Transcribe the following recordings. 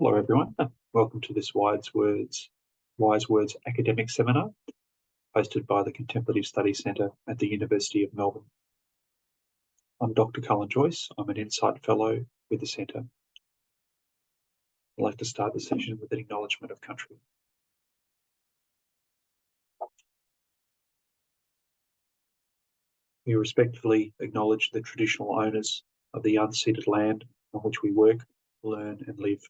Hello everyone, welcome to this Wise Words academic seminar hosted by the Contemplative Studies Centre at the University of Melbourne. I'm Dr. Cullen Joyce. I'm an Insight Fellow with the Centre. I'd like to start the session with an acknowledgement of country. We respectfully acknowledge the traditional owners of the unceded land on which we work, learn and live.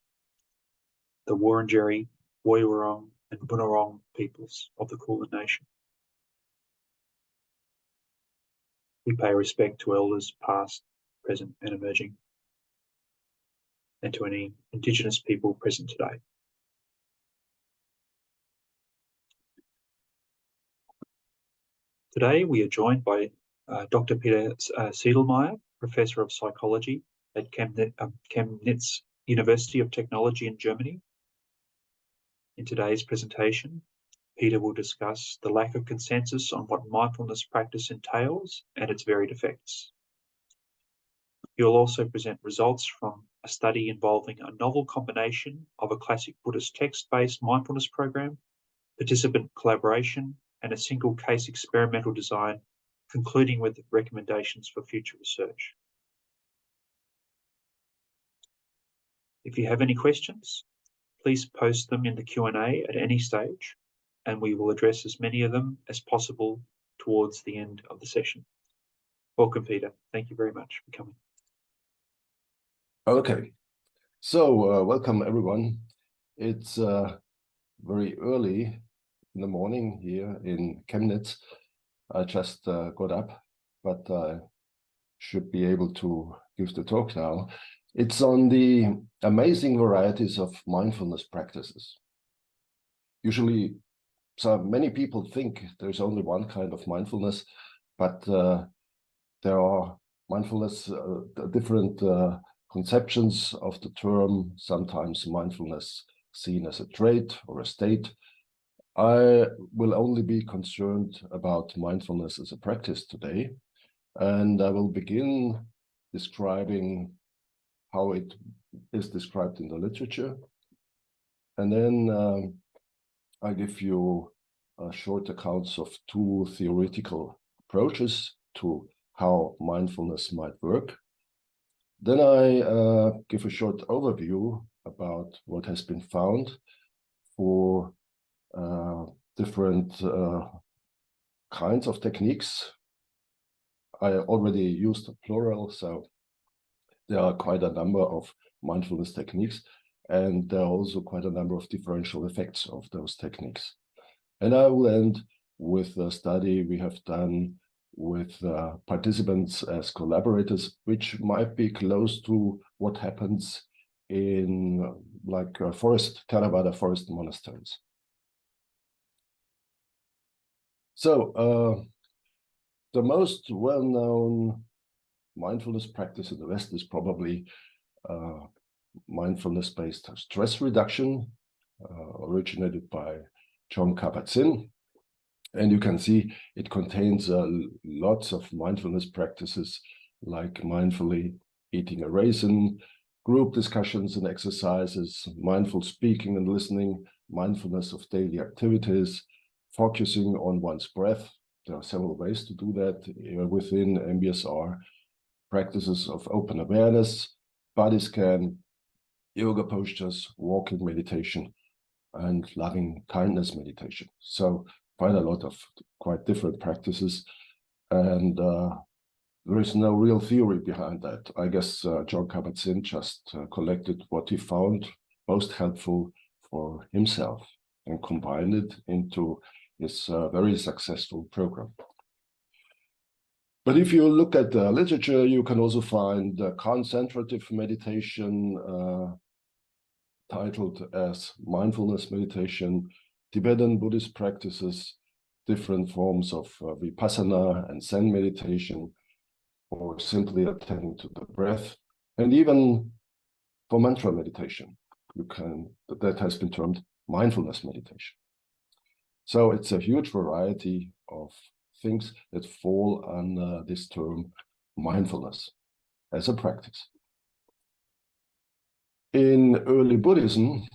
The Wurundjeri, Woiwurrung and Bunurong peoples of the Kulin Nation. We pay respect to elders past, present and emerging, and to any Indigenous people present today. Today we are joined by Dr. Peter Sedlmeier, Professor of Psychology at Chemnitz University of Technology in Germany. In today's presentation, Peter will discuss the lack of consensus on what mindfulness practice entails and its varied effects. He will also present results from a study involving a novel combination of a classic Buddhist text-based mindfulness program, participant collaboration, and a single case experimental design, concluding with recommendations for future research. If you have any questions, please post them in the Q&A at any stage, and we will address as many of them as possible towards the end of the session. Welcome, Peter. Thank you very much for coming. Okay, so welcome everyone. It's very early in the morning here in Chemnitz. I just got up, but I should be able to give the talk now. It's on the amazing varieties of mindfulness practices. Usually, so many people think there's only one kind of mindfulness, but there are mindfulness, different conceptions of the term, sometimes mindfulness seen as a trait or a state. I will only be concerned about mindfulness as a practice today, and I will begin describing how it is described in the literature. And then I give you short accounts of two theoretical approaches to how mindfulness might work. Then I give a short overview about what has been found for different kinds of techniques. I already used the plural, so there are quite a number of mindfulness techniques, and there are also quite a number of differential effects of those techniques. And I will end with a study we have done with participants as collaborators, which might be close to what happens in like Theravada forest monasteries. So the most well-known mindfulness practice in the West is probably mindfulness-based stress reduction, originated by Jon Kabat-Zinn. And you can see it contains lots of mindfulness practices like mindfully eating a raisin, group discussions and exercises, mindful speaking and listening, mindfulness of daily activities, focusing on one's breath. There are several ways to do that within MBSR. Practices of open awareness, body scan, yoga postures, walking meditation, and loving kindness meditation. So quite a lot of quite different practices, and there is no real theory behind that. I guess Jon Kabat-Zinn just collected what he found most helpful for himself and combined it into his very successful program. But if you look at the literature, you can also find concentrative meditation titled as mindfulness meditation, Tibetan Buddhist practices, different forms of vipassana and Zen meditation, or simply attending to the breath, and even for mantra meditation, that has been termed mindfulness meditation. So it's a huge variety of things that fall under this term mindfulness as a practice. In early Buddhism,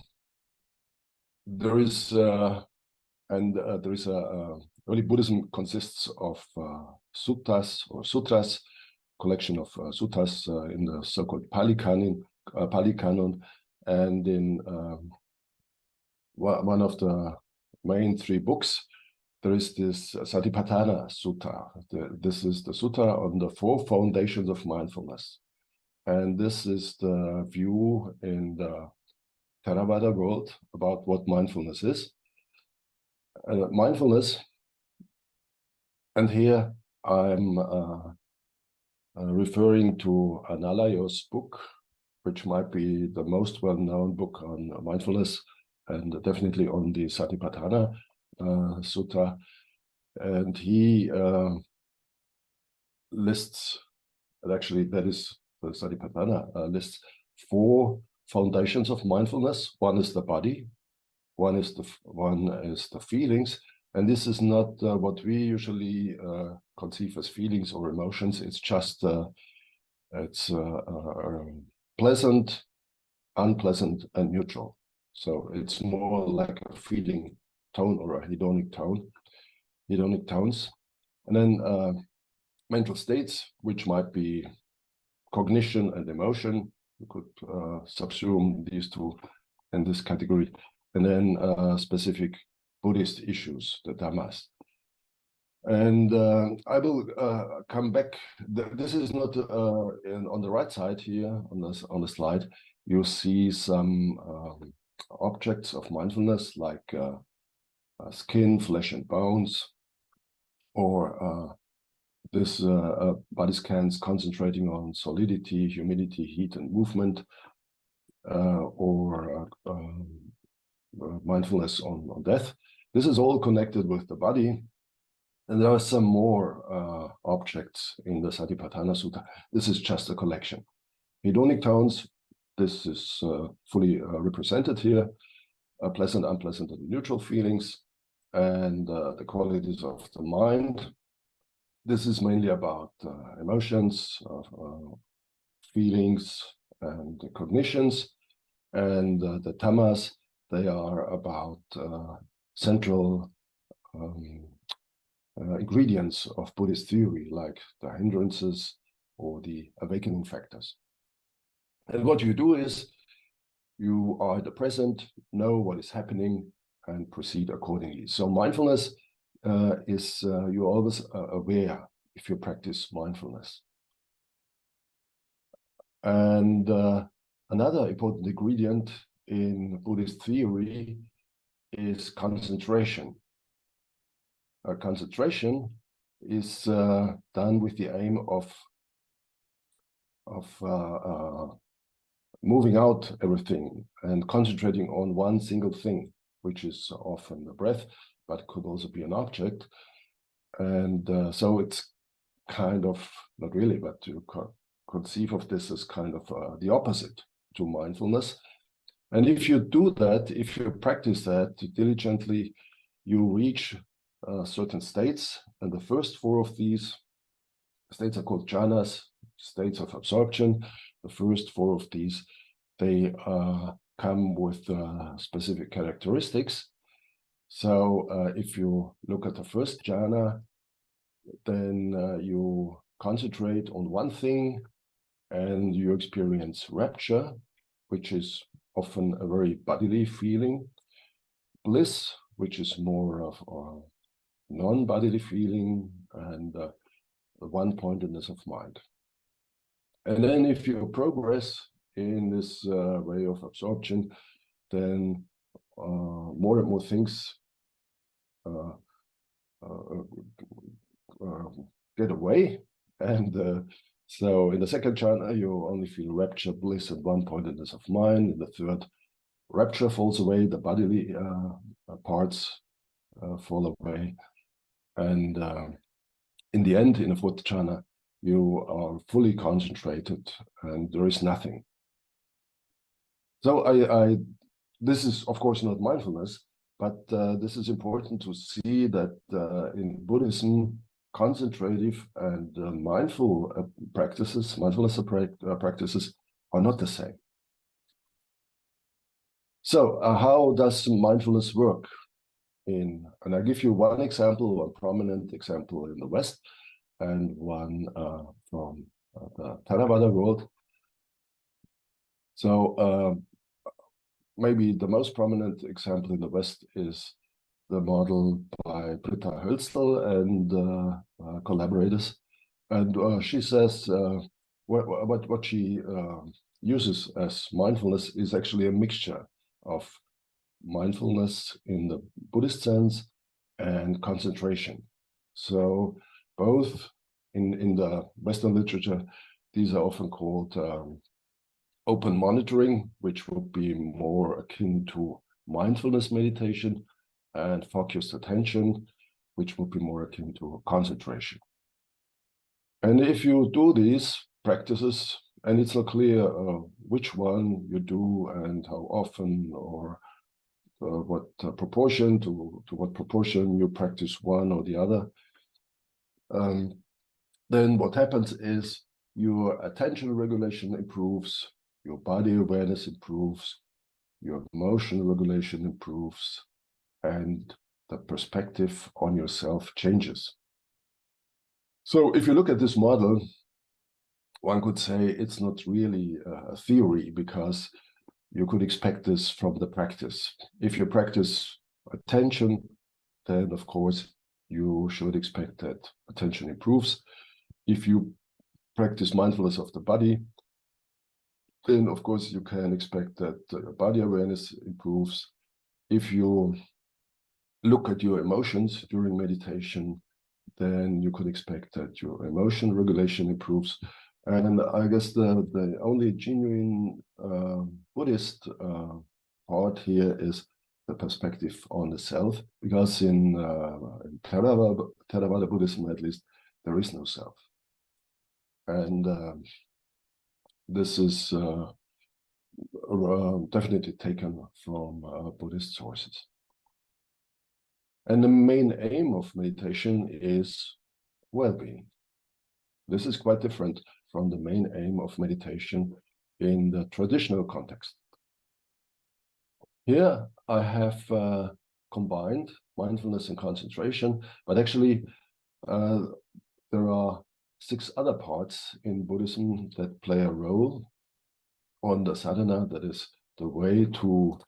there is early Buddhism consists of suttas or sutras, collection of suttas in the so-called Pali Canon, and in one of the main three books, there is this Satipatthana Sutta. This is the sutta on the four foundations of mindfulness. And this is the view in the Theravada world about what mindfulness is. Mindfulness, and here I'm referring to Analayo's book, which might be the most well-known book on mindfulness, and definitely on the Satipatthana Sutta. And he lists, and actually that is the Satipatthana lists four foundations of mindfulness. One is the body, one is the feelings, and this is not what we usually conceive as feelings or emotions. It's just pleasant, unpleasant, and neutral. So it's more like a feeling tone or a hedonic tones, and then mental states, which might be cognition and emotion. You could subsume these two in this category, and then specific Buddhist issues, the Dhammas. And I will come back. This is not on the right side here on the slide. You see some objects of mindfulness like skin, flesh, and bones, or this body scans concentrating on solidity, humidity, heat, and movement, or mindfulness on death. This is all connected with the body. And there are some more objects in the Satipatthana Sutta. This is just a collection. Hedonic tones, this is fully represented here. Pleasant, unpleasant, and neutral feelings. And the qualities of the mind. This is mainly about emotions, feelings, and cognitions. And the Dhammas, they are about central ingredients of Buddhist theory, like the hindrances or the awakening factors. And what you do is you are at the present, know what is happening, and proceed accordingly. So mindfulness is you're always aware if you practice mindfulness. And another important ingredient in Buddhist theory is concentration. Concentration is done with the aim of moving out everything and concentrating on one single thing, which is often the breath, but could also be an object. And so it's kind of, not really, but you conceive of this as kind of the opposite to mindfulness. And if you do that, if you practice that diligently, you reach certain states, and the first four of these states are called jhanas, states of absorption. The first four of these, they come with specific characteristics. So if you look at the first jhana, then you concentrate on one thing and you experience rapture, which is often a very bodily feeling, bliss, which is more of a non-bodily feeling, and the one-pointedness of mind. And then if you progress in this way of absorption, then more and more things get away. And so in the second jhana, you only feel rapture, bliss, and one-pointedness of mind. In the third, rapture falls away, the bodily parts fall away. And in the end, in the fourth jhana, you are fully concentrated and there is nothing. So this is, of course, not mindfulness, but this is important to see that in Buddhism, concentrative and mindful practices, mindfulness practices are not the same. So how does mindfulness work? And I'll give you one example, one prominent example in the West, and one from the Theravada world. So maybe the most prominent example in the West is the model by Britta Hölzl and collaborators. And she says what she uses as mindfulness is actually a mixture of mindfulness in the Buddhist sense and concentration. So both in the Western literature, these are often called open monitoring, which would be more akin to mindfulness meditation, and focused attention, which would be more akin to concentration. And if you do these practices, and it's not clear which one you do and how often, or what proportion to what proportion you practice one or the other, then what happens is your attention regulation improves, your body awareness improves, your emotional regulation improves, and the perspective on yourself changes. So if you look at this model, one could say it's not really a theory, because you could expect this from the practice. If you practice attention, then of course you should expect that attention improves. If you practice mindfulness of the body, then of course you can expect that body awareness improves. If you look at your emotions during meditation, then you could expect that your emotion regulation improves. And I guess the only genuine Buddhist part here is the perspective on the self, because in Theravada Buddhism, at least, there is no self. And this is definitely taken from Buddhist sources. And the main aim of meditation is well-being. This is quite different from the main aim of meditation in the traditional context. Here I have combined mindfulness and concentration, but actually there are 6 other parts in Buddhism that play a role on the sadhana, that is the way to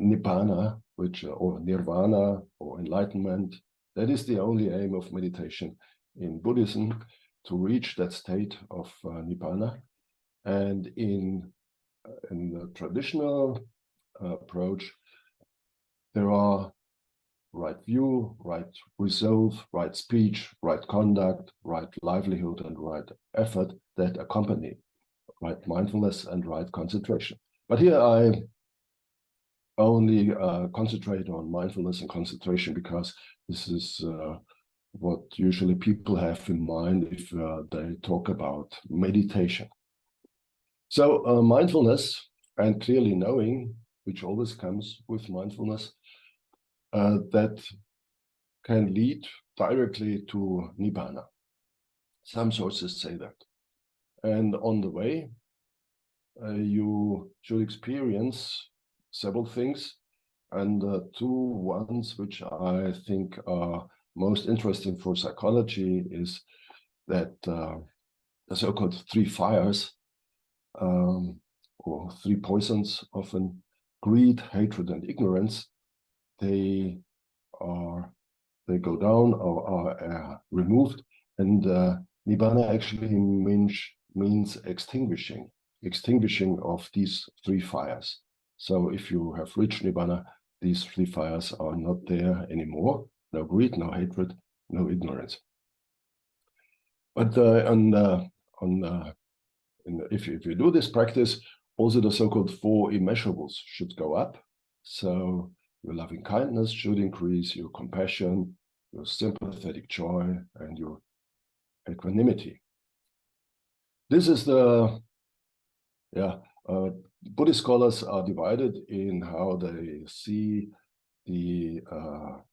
nibbana, or nirvana, or enlightenment. That is the only aim of meditation in Buddhism, to reach that state of nibbana. And in the traditional approach, there are right view, right resolve, right speech, right conduct, right livelihood, and right effort that accompany right mindfulness and right concentration. But here I only concentrate on mindfulness and concentration, because this is what usually people have in mind if they talk about meditation. So mindfulness and clearly knowing, which always comes with mindfulness, that can lead directly to nibbana. Some sources say that. And on the way, you should experience several things, and 2 ones which I think are most interesting for psychology is that the so-called 3 fires, or 3 poisons, often greed, hatred, and ignorance, they go down or are removed, and nibbana actually means extinguishing of these 3 fires. So if you have reached nibbana, these 3 fires are not there anymore. No greed, no hatred, no ignorance. But if you do this practice, also the so-called 4 immeasurables should go up. So your loving kindness should increase, your compassion, your sympathetic joy, and your equanimity. This is the, Buddhist scholars are divided in how they see the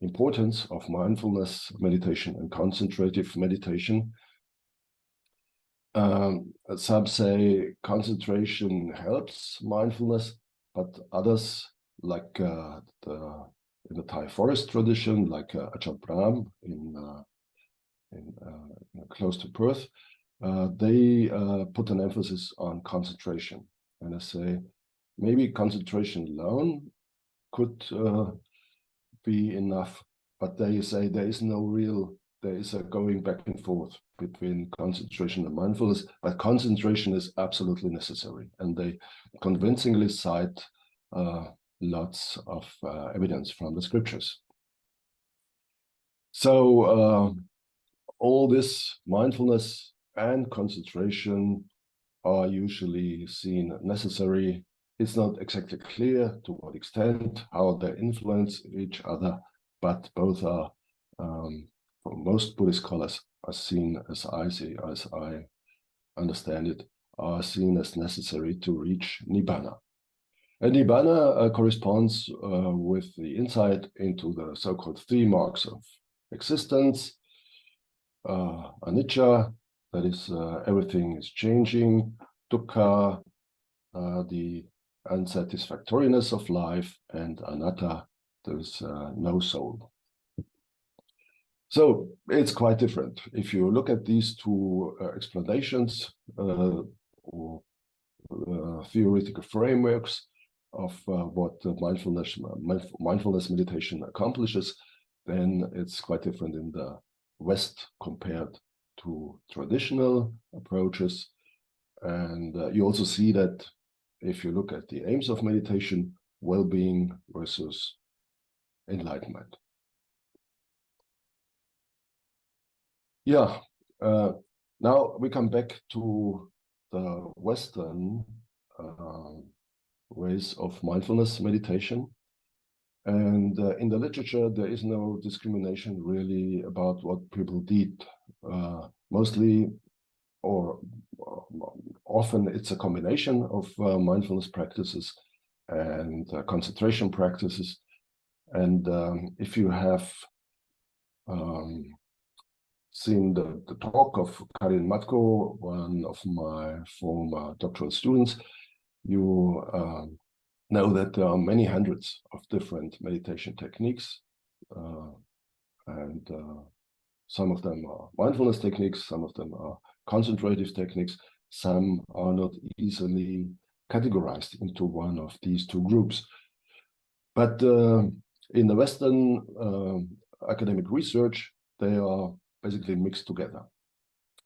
importance of mindfulness meditation and concentrative meditation. Some say concentration helps mindfulness, but others, like in the Thai forest tradition, like Ajahn Brahm in close to Perth, they put an emphasis on concentration. And I say, maybe concentration alone could be enough, but they say there is a going back and forth between concentration and mindfulness, but concentration is absolutely necessary. And they convincingly cite lots of evidence from the scriptures. So all this mindfulness and concentration are usually seen necessary. It's not exactly clear to what extent, how they influence each other, but both are, for most Buddhist scholars, are seen, as I understand it, are seen as necessary to reach Nibbana. And Nibbana corresponds with the insight into the so-called three marks of existence, anicca, that is, everything is changing, dukkha, the unsatisfactoriness of life, and anatta, there is no soul. So it's quite different. If you look at these two explanations or theoretical frameworks of what mindfulness meditation accomplishes, then it's quite different in the West compared to traditional approaches. And you also see that if you look at the aims of meditation, well-being versus enlightenment. Yeah, now we come back to the Western ways of mindfulness meditation. And in the literature, there is no discrimination really about what people did. Mostly, or often, it's a combination of mindfulness practices and concentration practices. And if you have seen the talk of Karin Matko, one of my former doctoral students, you know that there are many hundreds of different meditation techniques, and some of them are mindfulness techniques, some of them are concentrative techniques, some are not easily categorized into one of these two groups. But in the Western academic research, they are basically mixed together.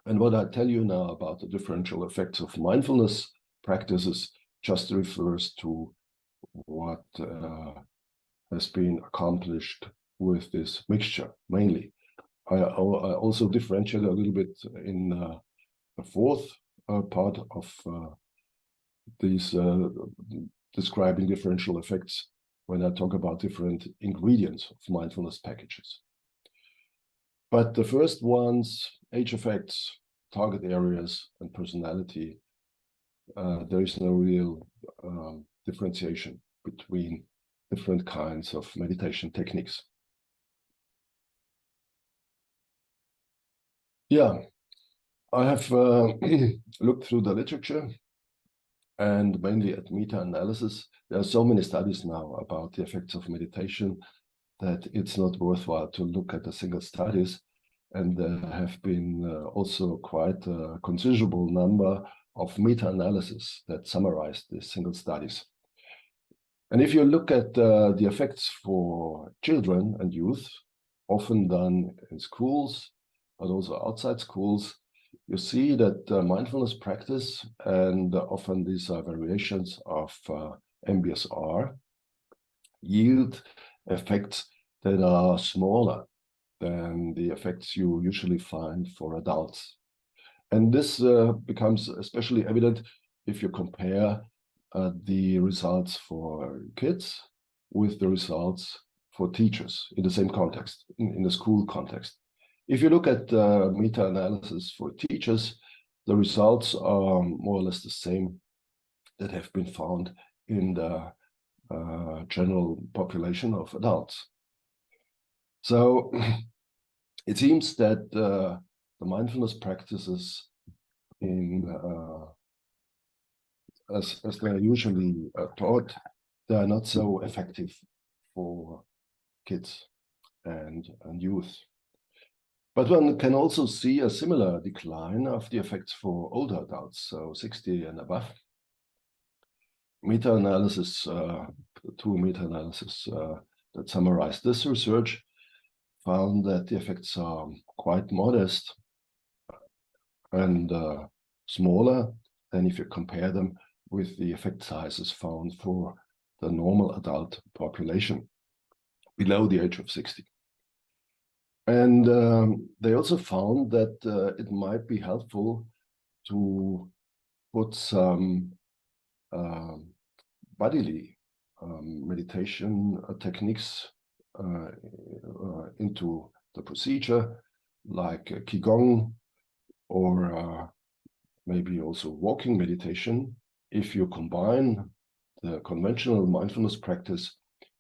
And what I tell you now about the differential effects of mindfulness practices just refers to what has been accomplished with this mixture, mainly. I also differentiate a little bit in the fourth part of these describing differential effects when I talk about different ingredients of mindfulness packages. But the first ones, age effects, target areas, and personality, there is no real differentiation between different kinds of meditation techniques. Yeah, I have looked through the literature and mainly at meta-analysis. There are so many studies now about the effects of meditation that it's not worthwhile to look at the single studies. And there have been also quite a considerable number of meta-analysis that summarize these single studies. And if you look at the effects for children and youth, often done in schools, but also outside schools, you see that mindfulness practice, and often these are variations of MBSR, yield effects that are smaller than the effects you usually find for adults. And this becomes especially evident if you compare the results for kids with the results for teachers in the same context, in the school context. If you look at meta-analysis for teachers, the results are more or less the same that have been found in the general population of adults. So it seems that the mindfulness practices in as they're usually taught they are not so effective for kids and youth. But one can also see a similar decline of the effects for older adults, so 60 and above. Meta-analysis, two meta-analysis that summarized this research found that the effects are quite modest and smaller than if you compare them with the effect sizes found for the normal adult population below the age of 60. And they also found that it might be helpful to put some bodily meditation techniques into the procedure, like Qigong or maybe also walking meditation. If you combine the conventional mindfulness practice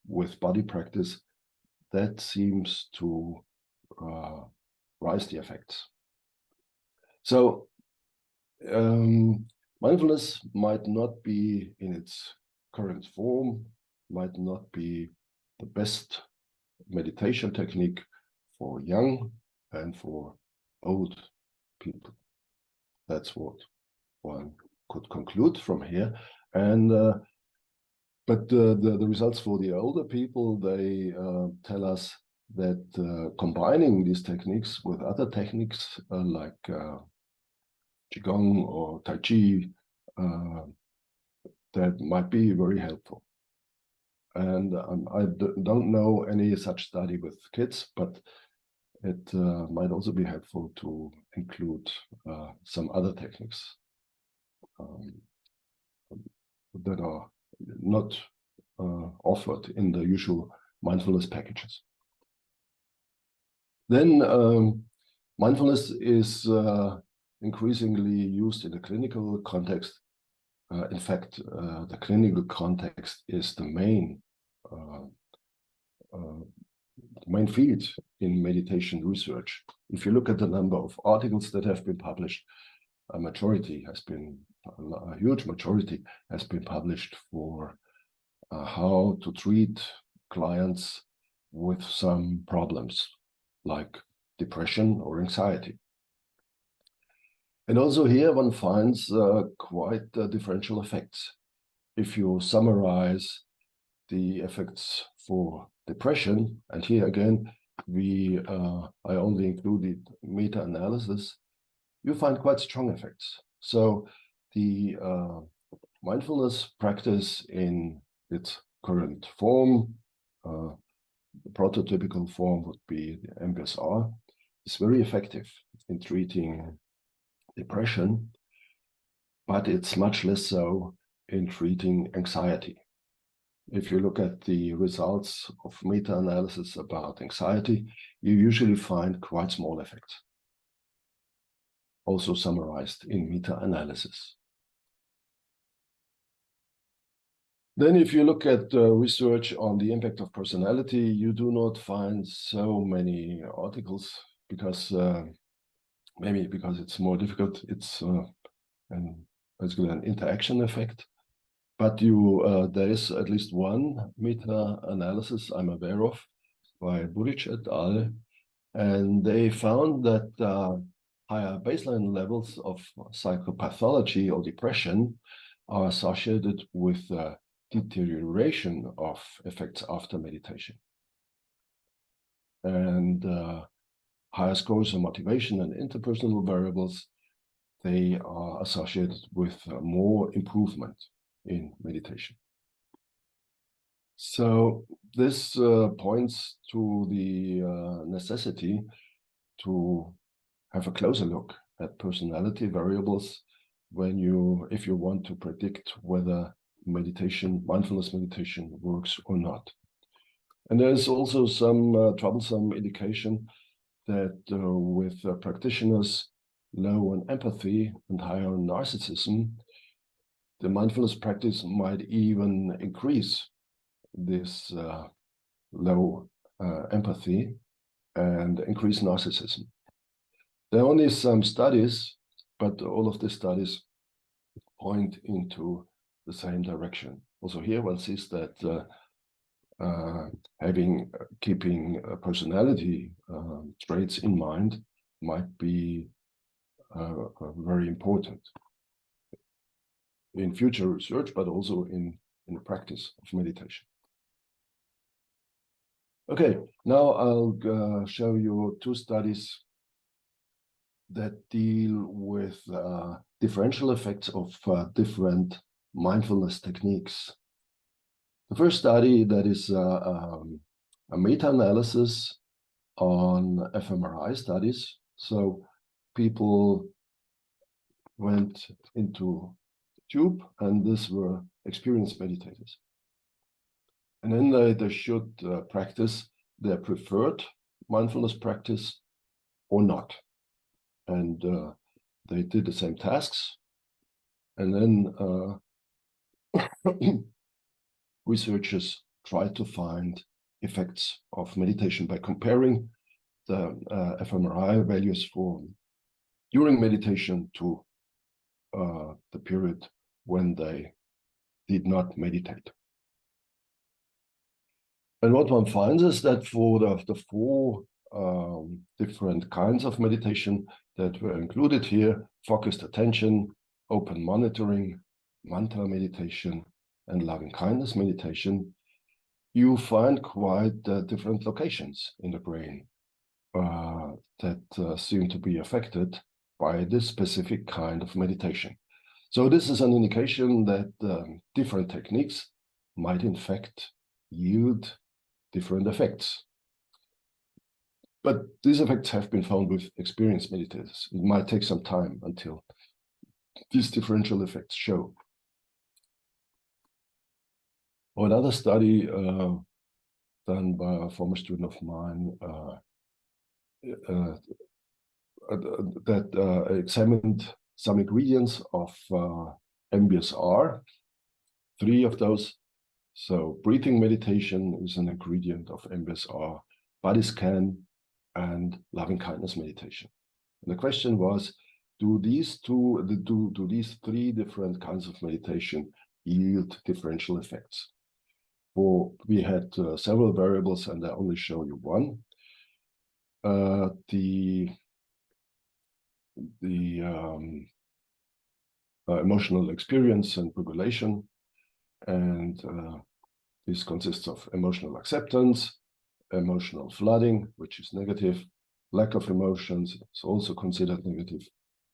with body practice, that seems to rise the effects. So mindfulness might not be in its current form, might not be the best meditation technique for young and for old people. That's what one could conclude from here. And but the results for the older people, they tell us that combining these techniques with other techniques like Qigong or Tai Chi, that might be very helpful. And I don't know any such study with kids, but it might also be helpful to include some other techniques that are not offered in the usual mindfulness packages. Then mindfulness is increasingly used in the clinical context. In fact, the clinical context is the main field in meditation research. If you look at the number of articles that have been published, a huge majority has been published for how to treat clients with some problems like depression or anxiety. And also here one finds quite differential effects. If you summarize the effects for depression, and here again, I only included meta-analysis, you find quite strong effects. So the mindfulness practice in its current form, the prototypical form would be the MBSR, is very effective in treating depression, but it's much less so in treating anxiety. If you look at the results of meta-analysis about anxiety, you usually find quite small effects, also summarized in meta-analysis. Then if you look at research on the impact of personality, you do not find so many articles because maybe because it's more difficult. It's basically an interaction effect. But there is at least one meta-analysis I'm aware of by Buddhist et al. And they found that higher baseline levels of psychopathology or depression are associated with deterioration of effects after meditation. And higher scores of motivation and interpersonal variables, they are associated with more improvement in meditation. So this points to the necessity to have a closer look at personality variables if you want to predict whether mindfulness meditation works or not. And there's also some troublesome indication that with practitioners low on empathy and higher on narcissism, the mindfulness practice might even increase this low empathy and increase narcissism. There are only some studies, but all of the studies point into the same direction. Also here one sees that keeping personality traits in mind might be very important in future research, but also in the practice of meditation. Okay, now I'll show you two studies that deal with differential effects of different mindfulness techniques. The first study that is a meta-analysis on fMRI studies. So people went into the tube, and these were experienced meditators. And then they should practice their preferred mindfulness practice or not. And they did the same tasks. And then researchers tried to find effects of meditation by comparing the fMRI values for during meditation to the period when they did not meditate. And what one finds is that for the four different kinds of meditation that were included here, focused attention, open monitoring, mantra meditation, and loving kindness meditation, you find quite different locations in the brain that seem to be affected by this specific kind of meditation. So this is an indication that different techniques might in fact yield different effects. But these effects have been found with experienced meditators. It might take some time until these differential effects show. Or another study done by a former student of mine that examined some ingredients of MBSR, 3 of those. So breathing meditation is an ingredient of MBSR, body scan, and loving kindness meditation. And the question was, do these 3 different kinds of meditation yield differential effects? We had several variables, and I only show you one. The emotional experience and regulation, and this consists of emotional acceptance, emotional flooding, which is negative, lack of emotions is also considered negative,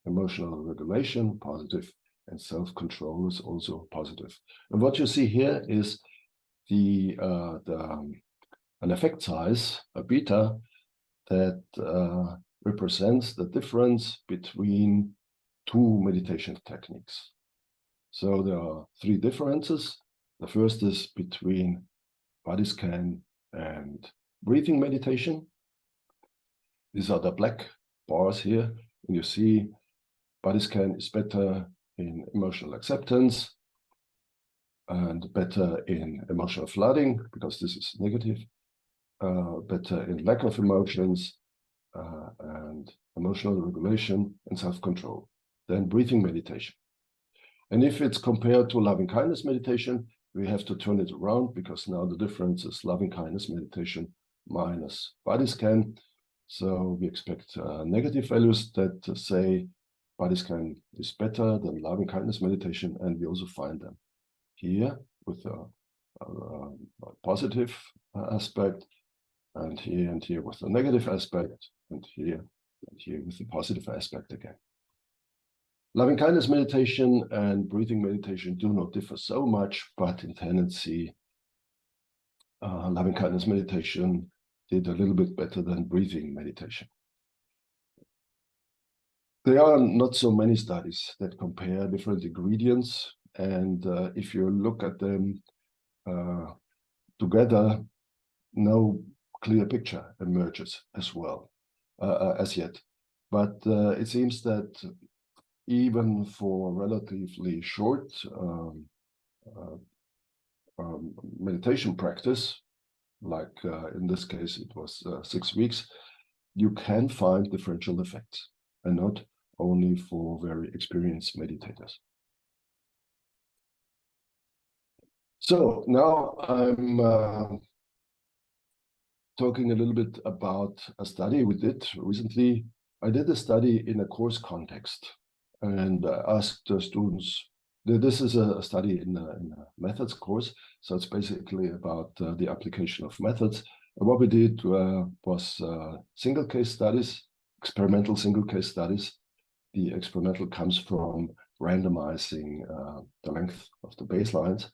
emotional regulation, positive, and self-control is also positive. And what you see here is an effect size, a beta, that represents the difference between 2 meditation techniques. So there are 3 differences. The first is between body scan and breathing meditation. These are the black bars here, and you see body scan is better in emotional acceptance and better in emotional flooding, because this is negative, better in lack of emotions and emotional regulation and self-control than breathing meditation. And if it's compared to loving kindness meditation, we have to turn it around, because now the difference is loving kindness meditation minus body scan. So we expect negative values that say body scan is better than loving kindness meditation, and we also find them here with a positive aspect, and here with a negative aspect, and here with the positive aspect again. Loving kindness meditation and breathing meditation do not differ so much, but in tendency, loving kindness meditation did a little bit better than breathing meditation. There are not so many studies that compare different ingredients, and if you look at them together, no clear picture emerges as well as yet. But it seems that even for relatively short meditation practice, like in this case it was 6 weeks, you can find differential effects, and not only for very experienced meditators. So now I'm talking a little bit about a study we did recently. I did a study in a course context and asked the students. This is a study in a methods course, so it's basically about the application of methods. And what we did was single case studies, experimental single case studies. The experimental comes from randomizing the length of the baselines.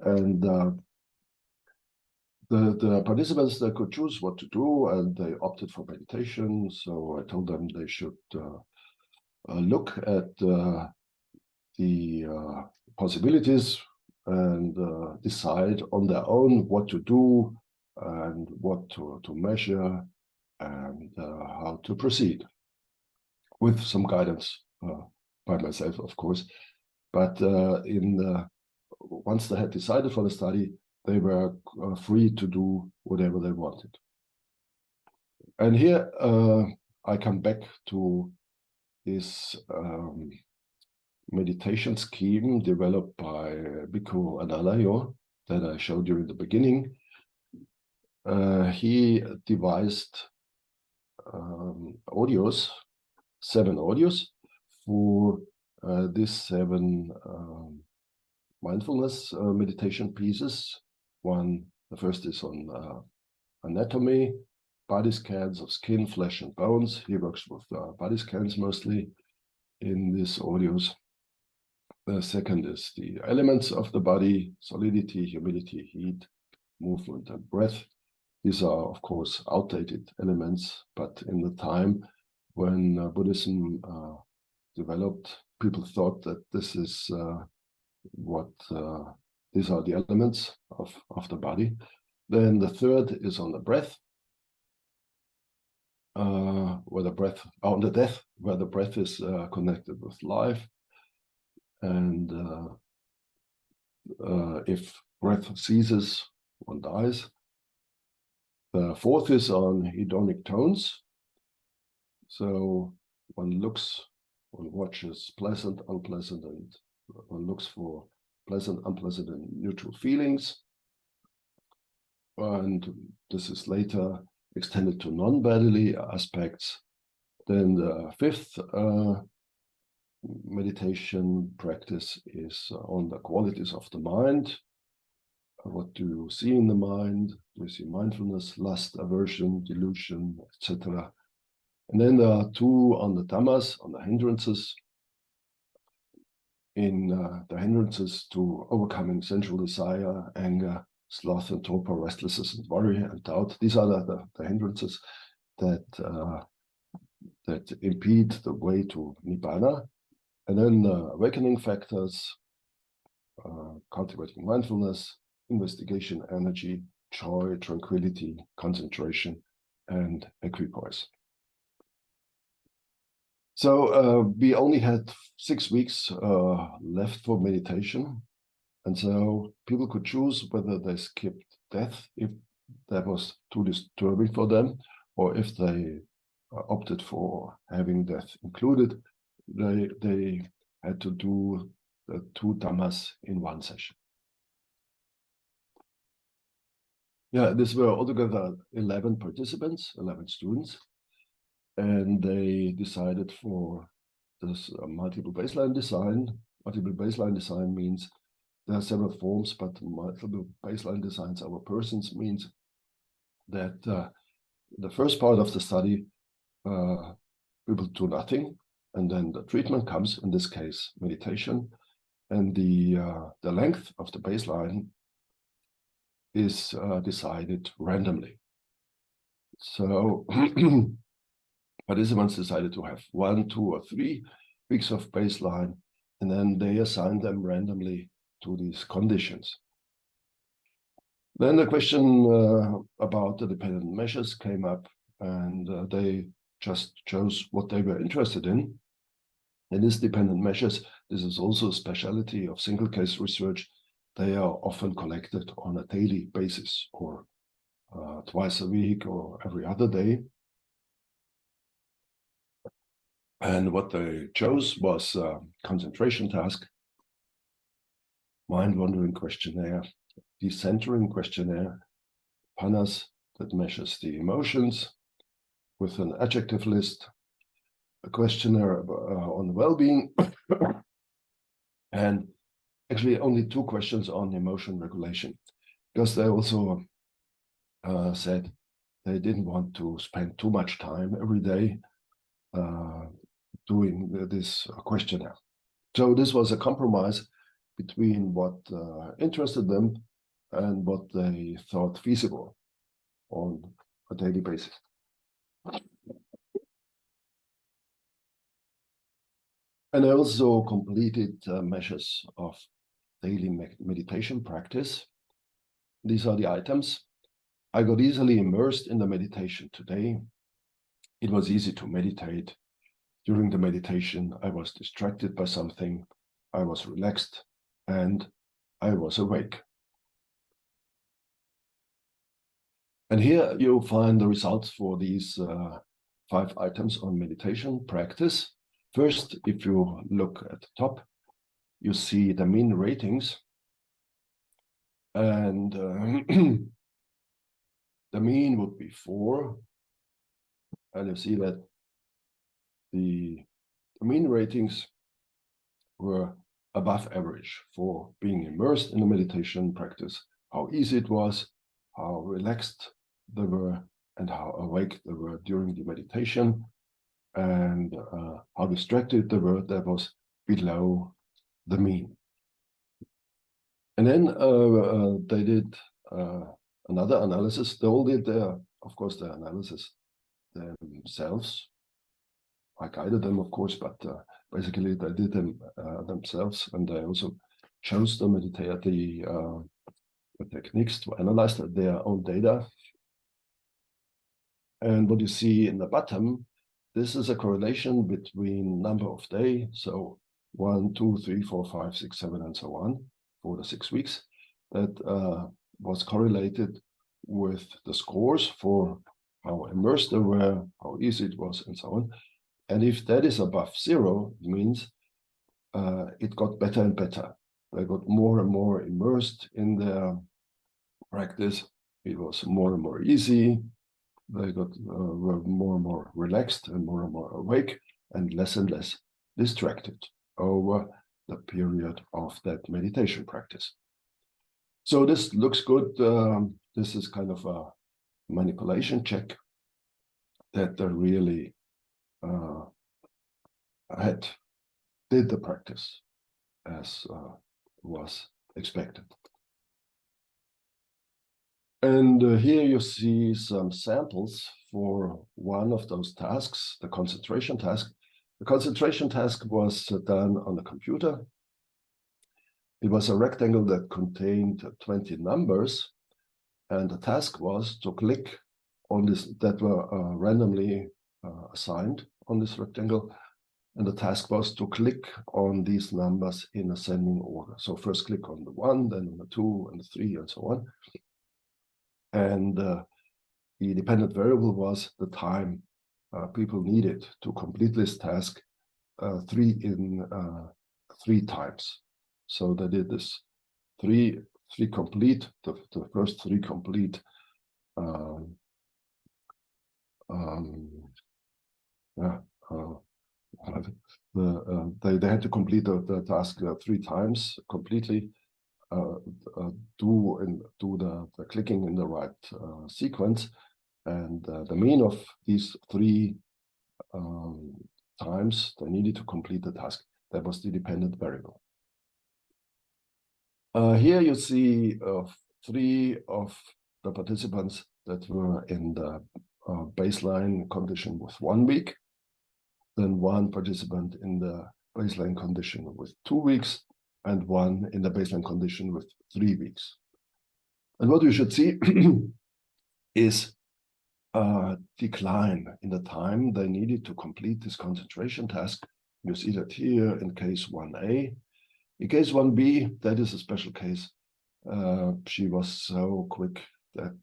And the participants, they could choose what to do, and they opted for meditation. So I told them they should look at the possibilities and decide on their own what to do and what to measure and how to proceed, with some guidance by myself, of course. But once they had decided for the study, they were free to do whatever they wanted. And here I come back to this meditation scheme developed by Bhikkhu Analayo that I showed you in the beginning. He devised audios, 7 audios for these 7 mindfulness meditation pieces. The first is on anatomy, body scans of skin, flesh, and bones. He works with body scans mostly in these audios. The second is the elements of the body: solidity, humidity, heat, movement, and breath. These are, of course, outdated elements, but in the time when Buddhism developed, people thought that this is these are the elements of the body. Then the third is on the breath, where the breath, on the death, where the breath is connected with life. And if breath ceases, one dies. The fourth is on hedonic tones. So one watches pleasant, unpleasant, and one looks for pleasant, unpleasant, and neutral feelings. And this is later extended to non-bodily aspects. Then the fifth meditation practice is on the qualities of the mind. What do you see in the mind? Do you see mindfulness, lust, aversion, delusion, etc.? And then there are 2 on the dhammas, on the hindrances. In the hindrances to overcoming sensual desire, anger, sloth and torpor, restlessness and worry and doubt. These are the hindrances that impede the way to Nibbana. And then awakening factors, cultivating mindfulness, investigation, energy, joy, tranquility, concentration, and equipoise. So we only had 6 weeks left for meditation. And so people could choose whether they skipped death if that was too disturbing for them, or if they opted for having death included, they had to do the 2 dhammas in 1 session. Yeah, these were altogether 11 participants, 11 students, and they decided for this multiple baseline design. Multiple baseline design means there are several forms, but multiple baseline designs over persons means that the first part of the study, people do nothing, and then the treatment comes, in this case, meditation, and the length of the baseline is decided randomly. So participants decided to have 1, 2, or 3 weeks of baseline, and then they assign them randomly to these conditions. Then the question about the dependent measures came up, and they just chose what they were interested in. And these dependent measures, this is also a specialty of single case research. They are often collected on a daily basis, or twice a week, or every other day. And what they chose was a concentration task. mind-wandering questionnaire, decentering questionnaire, PANAS that measures the emotions with an adjective list, a questionnaire on well-being, and actually only 2 questions on emotion regulation, because they also said they didn't want to spend too much time every day doing this questionnaire. So this was a compromise between what interested them and what they thought feasible on a daily basis. And I also completed measures of daily meditation practice. These are the items. I got easily immersed in the meditation today. It was easy to meditate. During the meditation, I was distracted by something. I was relaxed and I was awake. And here you'll find the results for these 5 items on meditation practice. First, if you look at the top, you see the mean ratings. And the mean would be 4. And you see that the mean ratings were above average for being immersed in the meditation practice, how easy it was, how relaxed they were, and how awake they were during the meditation, and how distracted they were. That was below the mean. And then they did another analysis. They all did, of course, the analysis themselves. I guided them, of course, but basically they did them themselves, and they also chose the techniques to analyze their own data. And what you see in the bottom, this is a correlation between number of days, so 1, 2, 3, 4, 5, 6, 7, and so on, for the 6 weeks, that was correlated with the scores for how immersed they were, how easy it was, and so on. And if that is above 0, it means it got better and better. They got more and more immersed in their practice. It was more and more easy. They were more and more relaxed and more awake, and less distracted over the period of that meditation practice. So this looks good. This is kind of a manipulation check that they really did the practice as was expected. And here you see some samples for one of those tasks, the concentration task. The concentration task was done on the computer. It was a rectangle that contained 20 numbers, and the task was to click on this, that were randomly assigned on this rectangle. And the task was to click on these numbers in ascending order. So first click on the 1, then on the 2 and the 3 and so on. And the dependent variable was the time people needed to complete this task 3 times. So they did this three complete, the first 3 complete they had to complete the task 3 times completely, do the clicking in the right sequence, and the mean of these 3 times they needed to complete the task. That was the dependent variable. Here you see 3 of the participants that were in the baseline condition with 1 week, then 1 participant in the baseline condition with 2 weeks, and 1 in the baseline condition with 3 weeks. And what you should see is a decline in the time they needed to complete this concentration task. You see that here in case 1A. In case 1B, that is a special case. She was so quick that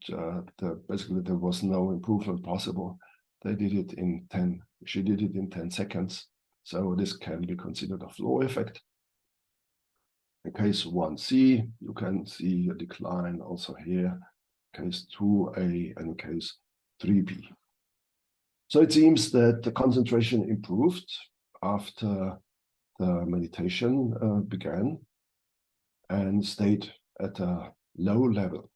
basically there was no improvement possible. They did it in 10, she did it in 10 seconds. So this can be considered a flow effect. In case 1C, you can see a decline also here, case 2A and case 3B. So it seems that the concentration improved after the meditation began and stayed at a low level.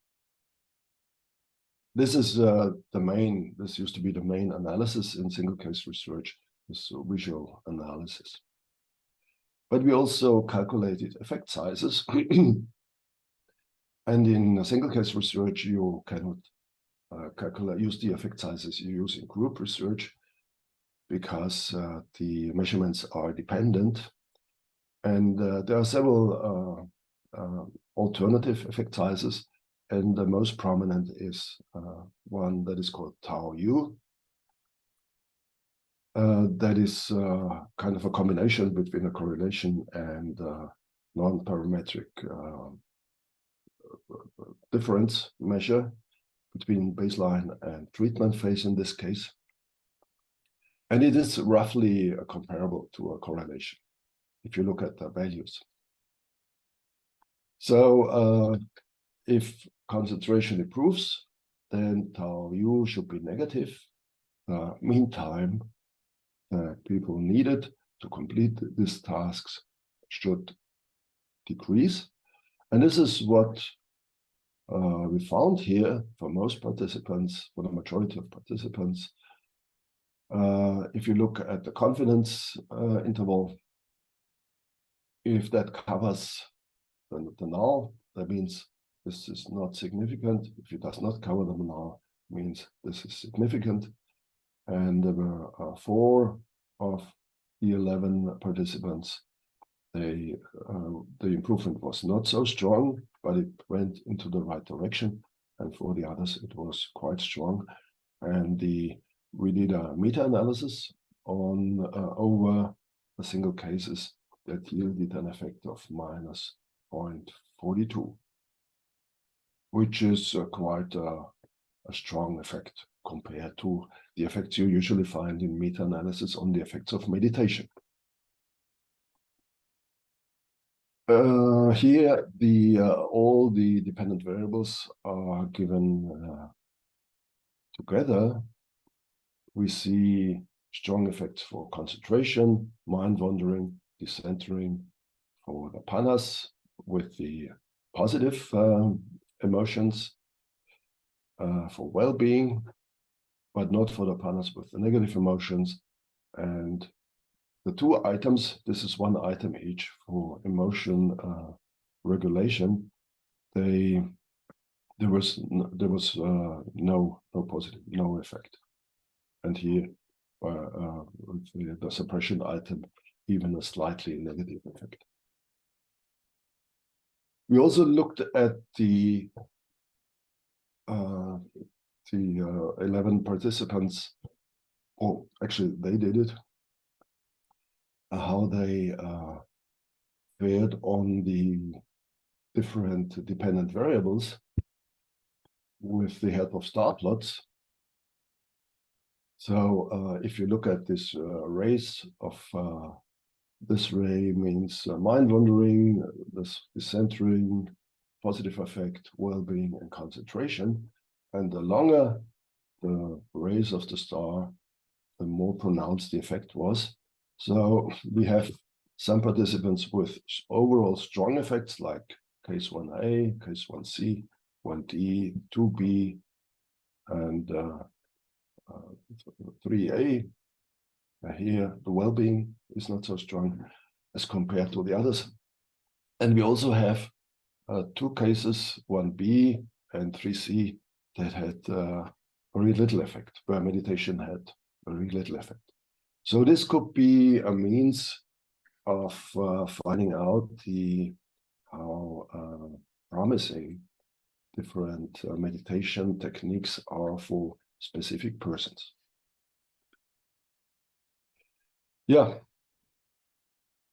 This is this used to be the main analysis in single case research, this visual analysis. But we also calculated effect sizes. And in single case research, you cannot use the effect sizes you use in group research because the measurements are dependent. And there are several alternative effect sizes. And the most prominent is one that is called tau u. That is kind of a combination between a correlation and non-parametric difference measure between baseline and treatment phase in this case. And it is roughly comparable to a correlation if you look at the values. So if concentration improves, then tau u should be negative. The mean time people needed to complete these tasks should decrease. And this is what we found here for most participants, for the majority of participants. If you look at the confidence interval, if that covers the null, that means this is not significant. If it does not cover the null, it means this is significant. And there were 4 of the 11 participants. The improvement was not so strong, but it went into the right direction. And for the others, it was quite strong. And we did a meta-analysis on over the single cases that yielded an effect of minus 0.42, which is quite a strong effect compared to the effects you usually find in meta-analysis on the effects of meditation. Here, all the dependent variables are given together. We see strong effects for concentration, mind wandering, decentering, for the panas with the positive emotions, for well-being, but not for the panas with the negative emotions. And the 2 items, this is 1 item each for emotion regulation. There was no positive, no effect. And here, with the suppression item, even a slightly negative effect. We also looked at the 11 participants. Oh, actually, they did it. How they fared on the different dependent variables with the help of star plots. So if you look at this rays of this ray means mind wandering, this decentering, positive effect, well-being, and concentration. And the longer the rays of the star, the more pronounced the effect was. So we have some participants with overall strong effects like case 1A, case 1C, 1D, 2B, and 3A. Here, the well-being is not so strong as compared to the others. And we also have 2 cases, 1B and 3C, that had very little effect, where meditation had very little effect. So this could be a means of finding out how promising different meditation techniques are for specific persons. Yeah,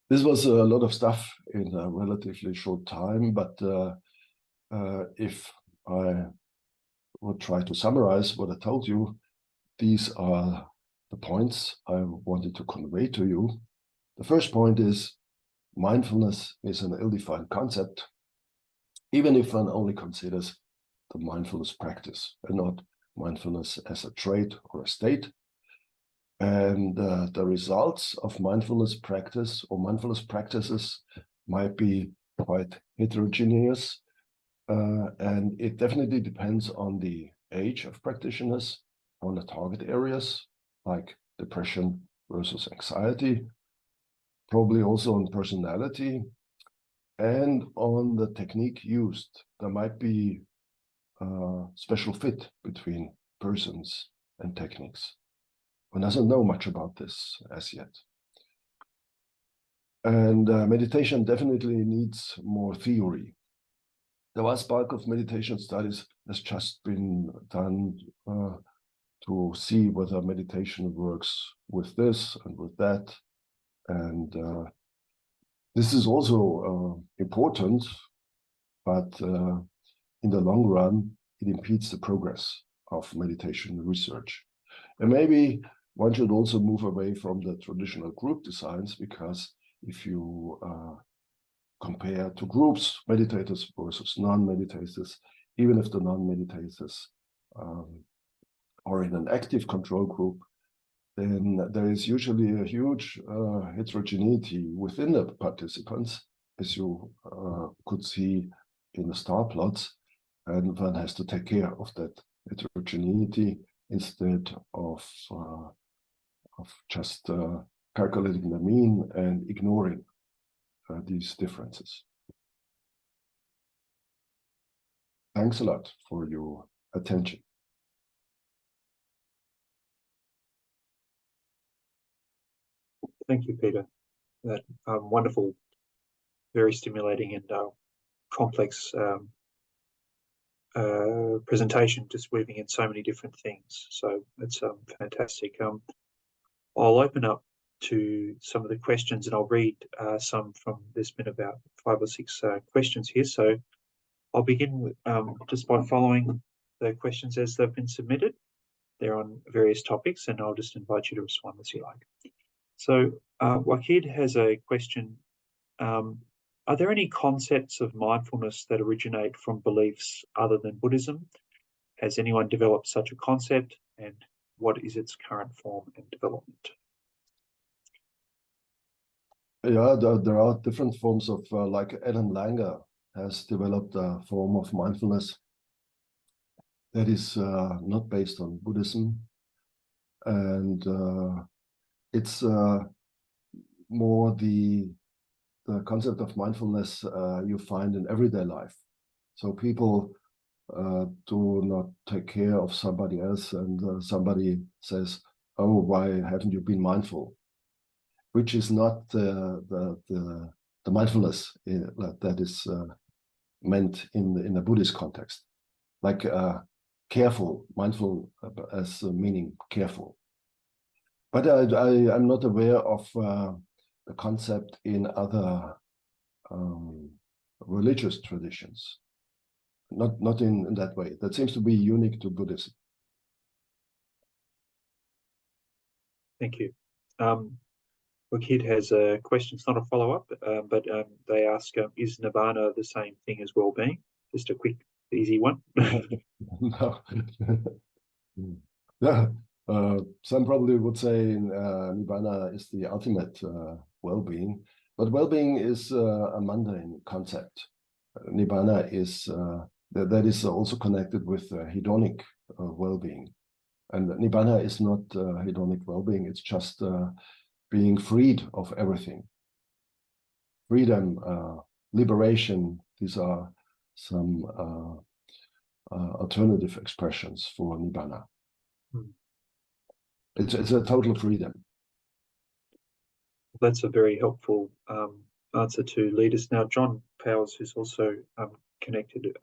this was a lot of stuff in a relatively short time, but if I would try to summarize what I told you, these are the points I wanted to convey to you. The first point is mindfulness is an ill-defined concept, even if one only considers the mindfulness practice and not mindfulness as a trait or a state. And the results of mindfulness practice or mindfulness practices might be quite heterogeneous. And it definitely depends on the age of practitioners, on the target areas like depression versus anxiety, probably also on personality and on the technique used. There might be a special fit between persons and techniques. One doesn't know much about this as yet. And meditation definitely needs more theory. The vast bulk of meditation studies has just been done to see whether meditation works with this and with that. And this is also important, but in the long run, it impedes the progress of meditation research. And maybe one should also move away from the traditional group designs, because if you compare two groups, meditators versus non-meditators, even if the non-meditators are in an active control group, then there is usually a huge heterogeneity within the participants, as you could see in the star plots, and one has to take care of that heterogeneity instead of just calculating the mean and ignoring these differences. Thanks a lot for your attention. Thank you, Peter. That wonderful, very stimulating and complex presentation, just weaving in so many different things. So it's fantastic. I'll open up to some of the questions, and I'll read some from, there's been about 5 or 6 questions here. So I'll begin with just by following the questions as they've been submitted. They're on various topics, and I'll just invite you to respond as you like. So Wakid has a question. Are there any concepts of mindfulness that originate from beliefs other than Buddhism? Has anyone developed such a concept, and what is its current form and development? Yeah, there are different forms of, like Ellen Langer has developed a form of mindfulness that is not based on Buddhism. And it's more the concept of mindfulness you find in everyday life. So people do not take care of somebody else, and somebody says, "Oh, why haven't you been mindful?" Which is not the mindfulness that is meant in a Buddhist context, like careful, mindful as meaning careful. But I'm not aware of the concept in other religious traditions. Not in that way. That seems to be unique to Buddhism. Thank you. Wakid has a question. It's not a follow-up, but they ask, is Nirvana the same thing as well-being? Just a quick, easy one. No. Yeah. Some probably would say Nibbana is the ultimate well-being, but well-being is a mundane concept. Nibbana is that is also connected with hedonic well-being, and Nibbana is not hedonic well-being. It's just being freed of everything. Freedom, liberation. These are some alternative expressions for Nibbana. It's a total freedom. That's a very helpful answer to leaders. Now, John Powers, who's also connected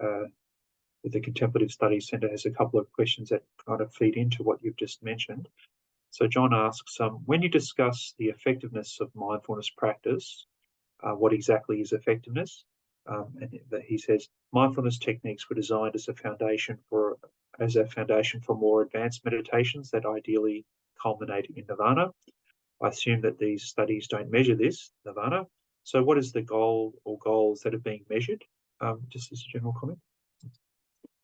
with the Contemplative Studies Centre, has a couple of questions that kind of feed into what you've just mentioned. So John asks, when you discuss the effectiveness of mindfulness practice, what exactly is effectiveness? And he says, mindfulness techniques were designed as a foundation for more advanced meditations that ideally culminate in nirvana. I assume that these studies don't measure this, nirvana, So what is the goal or goals that are being measured? Just as a general comment.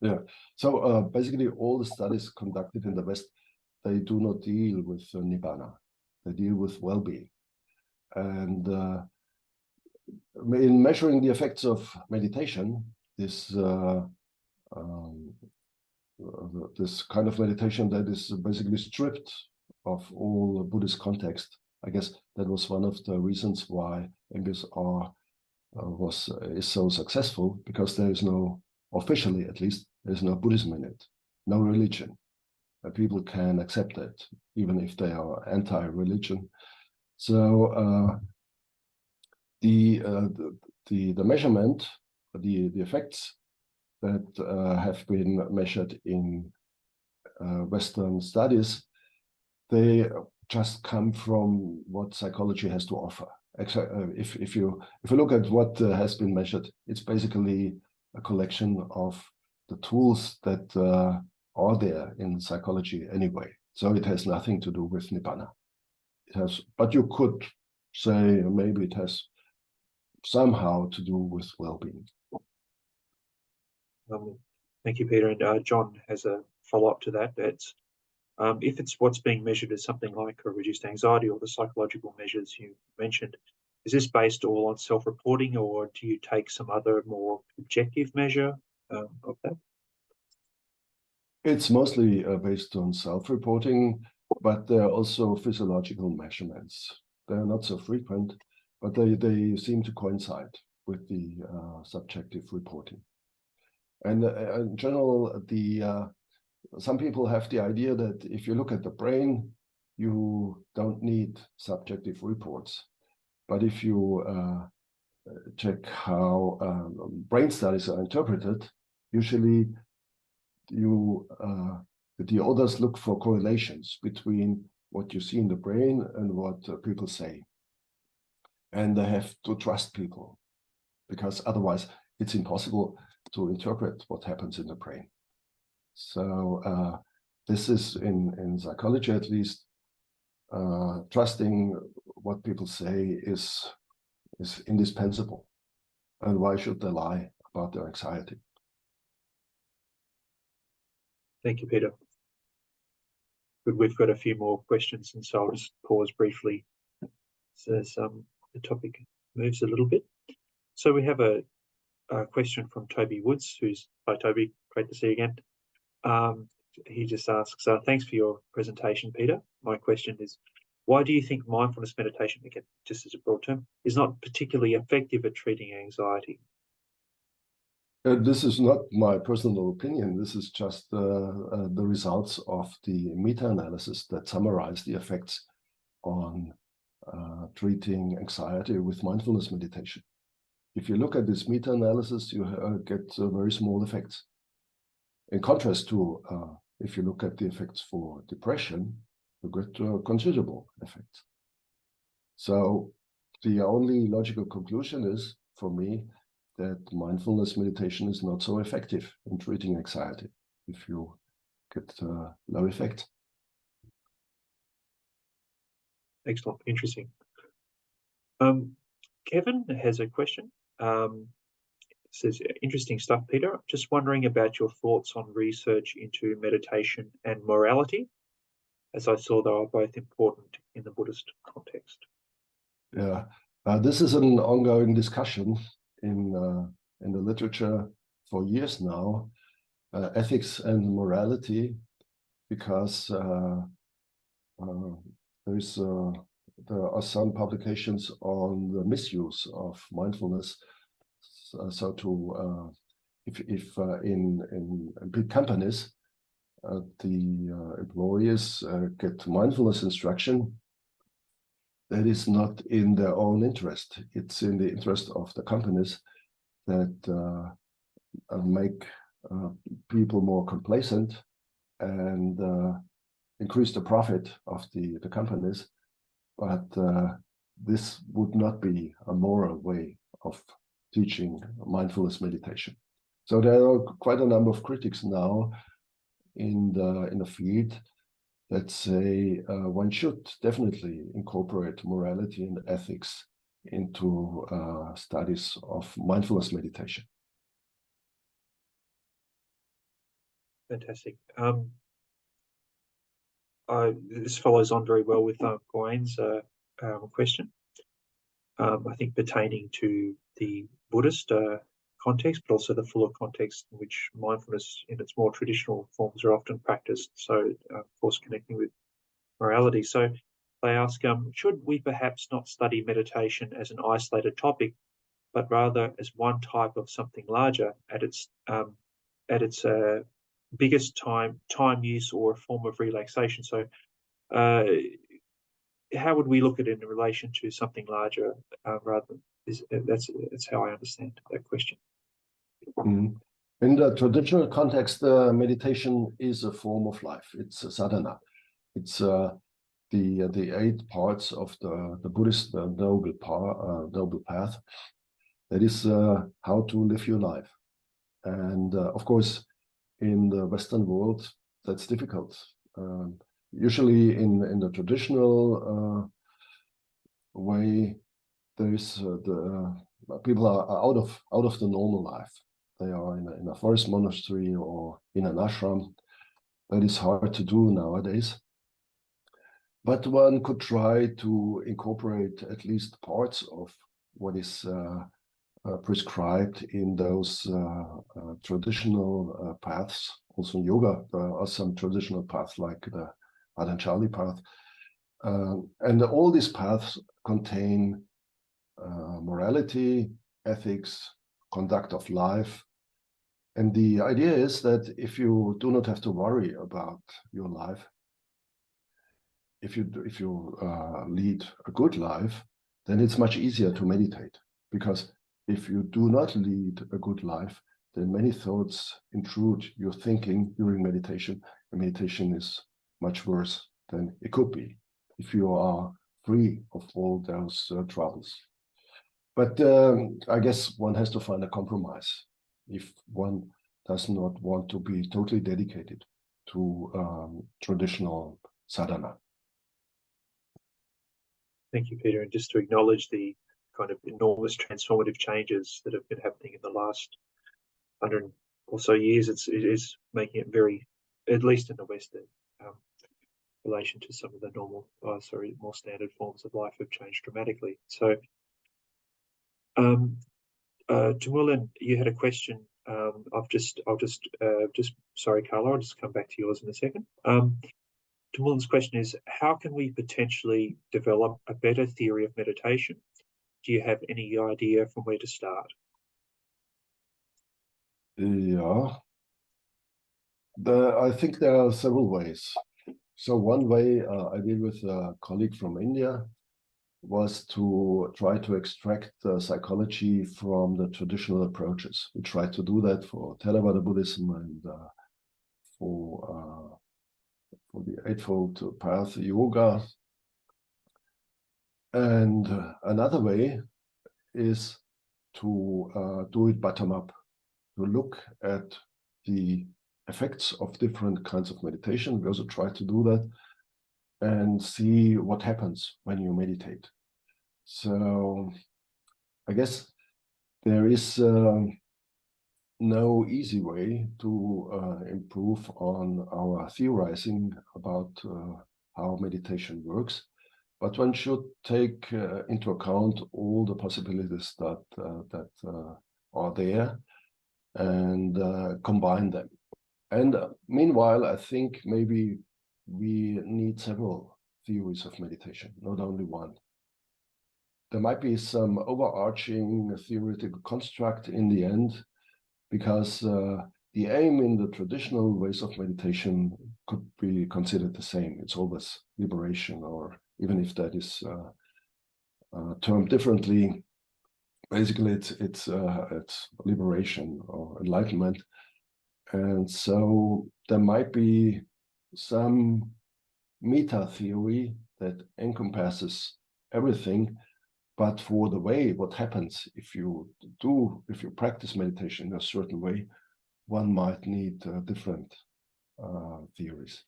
Yeah, so basically all the studies conducted in the West, they do not deal with Nibbana. They deal with well-being. And in measuring the effects of meditation, this this kind of meditation that is basically stripped of all Buddhist context. I guess that was one of the reasons why MBSR is so successful, because there is no, officially at least, there's no Buddhism in it, no religion. People can accept it, even if they are anti-religion. So the measurement, the effects that have been measured in Western studies, they just come from what psychology has to offer. If you look at what has been measured, it's basically a collection of the tools that are there in psychology anyway. So it has nothing to do with Nibbana. It has, but you could say maybe it has somehow to do with well-being. Thank you, Peter. And John has a follow-up to that. That's if it's what's being measured as something like a reduced anxiety or the psychological measures you mentioned, is this based all on self-reporting, or do you take some other more objective measure of that? It's mostly based on self-reporting, but there are also physiological measurements. They're not so frequent, but they seem to coincide with the subjective reporting. And in general, some people have the idea that if you look at the brain, you don't need subjective reports. But if you check how brain studies are interpreted, usually the authors look for correlations between what you see in the brain and what people say. And they have to trust people, because otherwise it's impossible to interpret what happens in the brain. So this is in psychology, at least, trusting what people say is indispensable. And why should they lie about their anxiety? Thank you, Peter. Good. We've got a few more questions, and so I'll just pause briefly as the topic moves a little bit. So we have a question from Toby Woods, hi Toby, great to see you again. He just asks, thanks for your presentation, Peter. My question is, why do you think mindfulness meditation, again, just as a broad term, is not particularly effective at treating anxiety? This is not my personal opinion. This is just the results of the meta-analysis that summarize the effects on treating anxiety with mindfulness meditation. If you look at this meta-analysis, you get very small effects. In contrast to if you look at the effects for depression, you get considerable effects. So the only logical conclusion is, for me, that mindfulness meditation is not so effective in treating anxiety if you get low effect. Excellent, interesting. Kevin has a question. Says, interesting stuff, Peter. Just wondering about your thoughts on research into meditation and morality, as I saw they are both important in the Buddhist context. Yeah, this is an ongoing discussion in the literature for years now, ethics and morality, because there are some publications on the misuse of mindfulness. So if in big companies, the employees get mindfulness instruction, that is not in their own interest. It's in the interest of the companies that make people more complacent and increase the profit of the companies. But this would not be a moral way of teaching mindfulness meditation. So there are quite a number of critics now in the field that say one should definitely incorporate morality and ethics into studies of mindfulness meditation. Fantastic. This follows on very well with Gwen's question. I think pertaining to the Buddhist context, but also the fuller context in which mindfulness in its more traditional forms are often practiced. So, of course, connecting with morality. So they ask, should we perhaps not study meditation as an isolated topic, but rather as one type of something larger at its biggest time use or a form of relaxation? So how would we look at it in relation to something larger rather than that's how I understand that question. Mm. In the traditional context, meditation is a form of life. It's a sadhana. It's the 8 parts of the Buddhist noble path. That is how to live your life. And of course, in the Western world, that's difficult. Usually in the traditional way, there is the people are out of the normal life. They are in a forest monastery or in an ashram. That is hard to do nowadays. But one could try to incorporate at least parts of what is prescribed in those traditional paths. Also in yoga, there are some traditional paths like the Patanjali path. And all these paths contain morality, ethics, conduct of life. And the idea is that if you do not have to worry about your life, if you lead a good life, then it's much easier to meditate. Because if you do not lead a good life, then many thoughts intrude your thinking during meditation, and meditation is much worse than it could be if you are free of all those troubles. But I guess one has to find a compromise if one does not want to be totally dedicated to traditional sadhana. Thank you, Peter. And just to acknowledge the kind of enormous transformative changes that have been happening in the last 100 or so years, it is making it very, at least in the West, relation to some of the more standard forms of life have changed dramatically. So, Tamulan, you had a question. Sorry, Carla, I'll just come back to yours in a second. Tamulan's question is, how can we potentially develop a better theory of meditation? Do you have any idea from where to start? Yeah, I think there are several ways. So one way I did with a colleague from India was to try to extract psychology from the traditional approaches. We tried to do that for Theravada Buddhism and for the Eightfold Path yoga. And another way is to do it bottom up, to look at the effects of different kinds of meditation. We also try to do that and see what happens when you meditate. So I guess there is no easy way to improve on our theorizing about how meditation works, but one should take into account all the possibilities that are there and combine them. And meanwhile, I think maybe we need several theories of meditation, not only one. There might be some overarching theoretical construct in the end, because the aim in the traditional ways of meditation could be considered the same. It's always liberation, or even if that is termed differently, basically it's liberation or enlightenment. And so there might be some meta theory that encompasses everything, but for the way, what happens if you practice meditation in a certain way, one might need different theories.